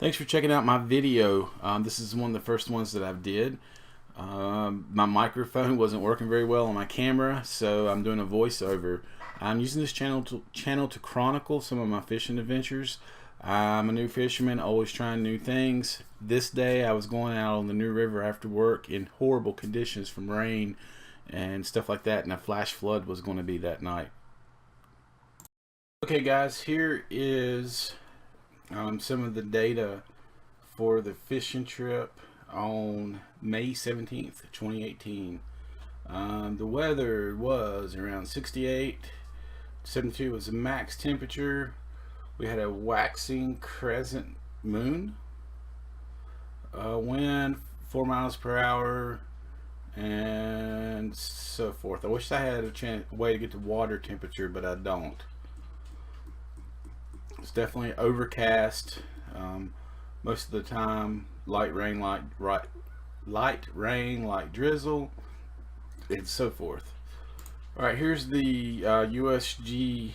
Thanks for checking out my video. This is one of the first ones that I've did. My microphone wasn't working very well on my camera, so I'm doing a voiceover. I'm using this channel to chronicle some of my fishing adventures. I'm a new fisherman, always trying new things. This day I was going out on the New River after work in horrible conditions from rain and stuff like that, and a flash flood was going to be that night. Okay guys, here is some of the data for the fishing trip on May 17th, 2018. The weather was around 68. 72 was the max temperature. We had a waxing crescent moon. Wind 4 miles per hour and so forth. I wish I had a way to get the water temperature, but I don't. It's definitely overcast most of the time. Light rain, light drizzle, and so forth. All right, here's the USGS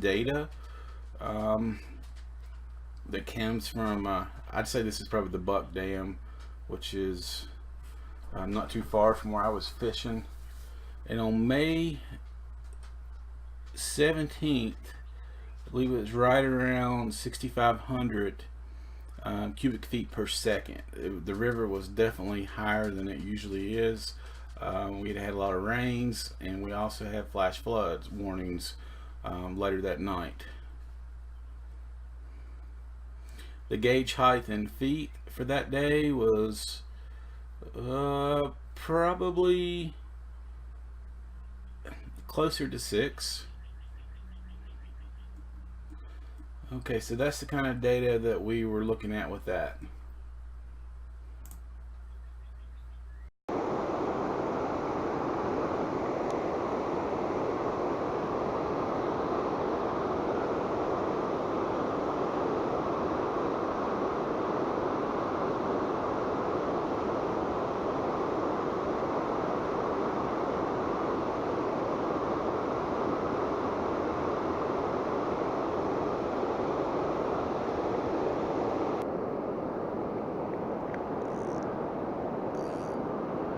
data that comes from. I'd say this is probably the Buck Dam, which is not too far from where I was fishing. And on May 17th. I believe it was right around 6,500 cubic feet per second. The river was definitely higher than it usually is. We had a lot of rains, and we also had flash floods warnings later that night. The gauge height in feet for that day was probably closer to 6. Okay, so that's the kind of data that we were looking at with that.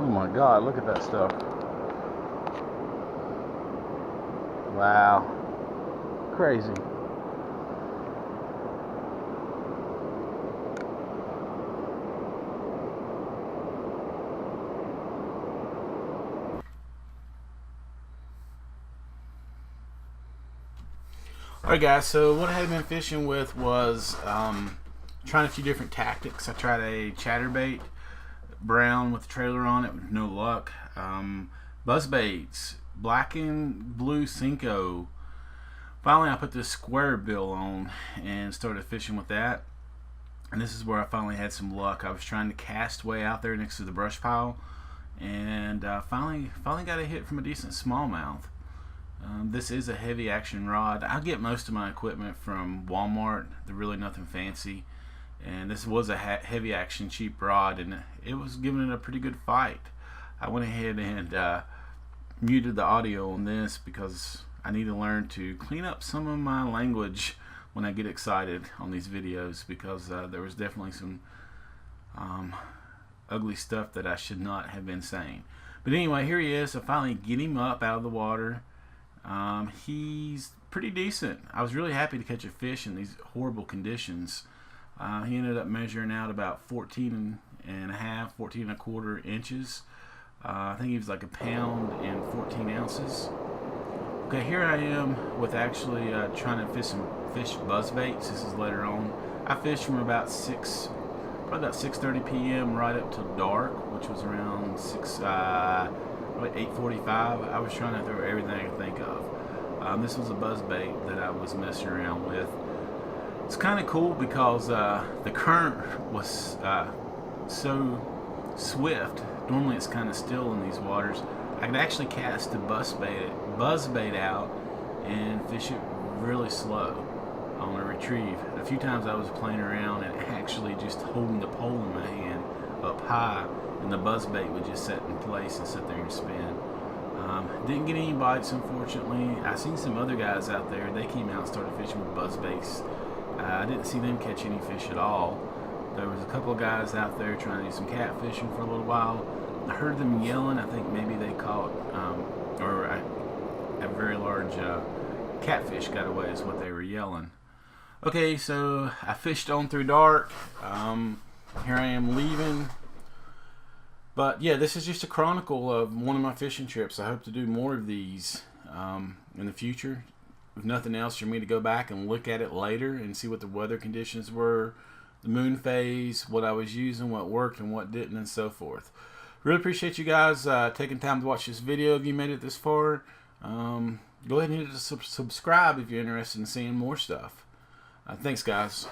Oh my God, look at that stuff. Wow. Crazy. Alright guys, so what I had been fishing with was trying a few different tactics. I tried a chatterbait brown with a trailer on it with no luck. Buzz baits, black and blue senko. Finally I put this square bill on and started fishing with that, and this is where I finally had some luck. I was trying to cast way out there next to the brush pile, and finally got a hit from a decent smallmouth. This is a heavy action rod. I get most of my equipment from Walmart. They're really nothing fancy. And this was a heavy action cheap rod, and it was giving it a pretty good fight. I went ahead and muted the audio on this because I need to learn to clean up some of my language when I get excited on these videos, because there was definitely some ugly stuff that I should not have been saying. But anyway, here he is. I finally get him up out of the water. He's pretty decent. I was really happy to catch a fish in these horrible conditions. He ended up measuring out about 14 and a quarter inches. I think he was like 1 pound and 14 ounces. Okay, here I am with actually trying to fish buzz baits. This is later on. I fished from about probably about 6:30 p.m. right up till dark, which was around 8:45. I was trying to throw everything I could think of. This was a buzz bait that I was messing around with. It's kind of cool because the current was so swift. Normally it's kind of still in these waters. I could actually cast the buzz bait out and fish it really slow on a retrieve. A few times I was playing around and actually just holding the pole in my hand up high, and the buzz bait would just set in place and sit there and spin. Didn't get any bites, unfortunately. I seen some other guys out there. They came out and started fishing with buzz baits I didn't see them catch any fish at all. There was a couple of guys out there trying to do some catfishing for a little while. I heard them yelling. I think maybe they caught, a very large catfish got away is what they were yelling. Okay, so I fished on through dark. Here I am leaving. But yeah, this is just a chronicle of one of my fishing trips. I hope to do more of these in the future. If nothing else, for me to go back and look at it later and see what the weather conditions were, the moon phase, what I was using, what worked and what didn't, and so forth. Really appreciate you guys taking time to watch this video. If you made it this far, go ahead and hit subscribe if you're interested in seeing more stuff. Thanks, guys.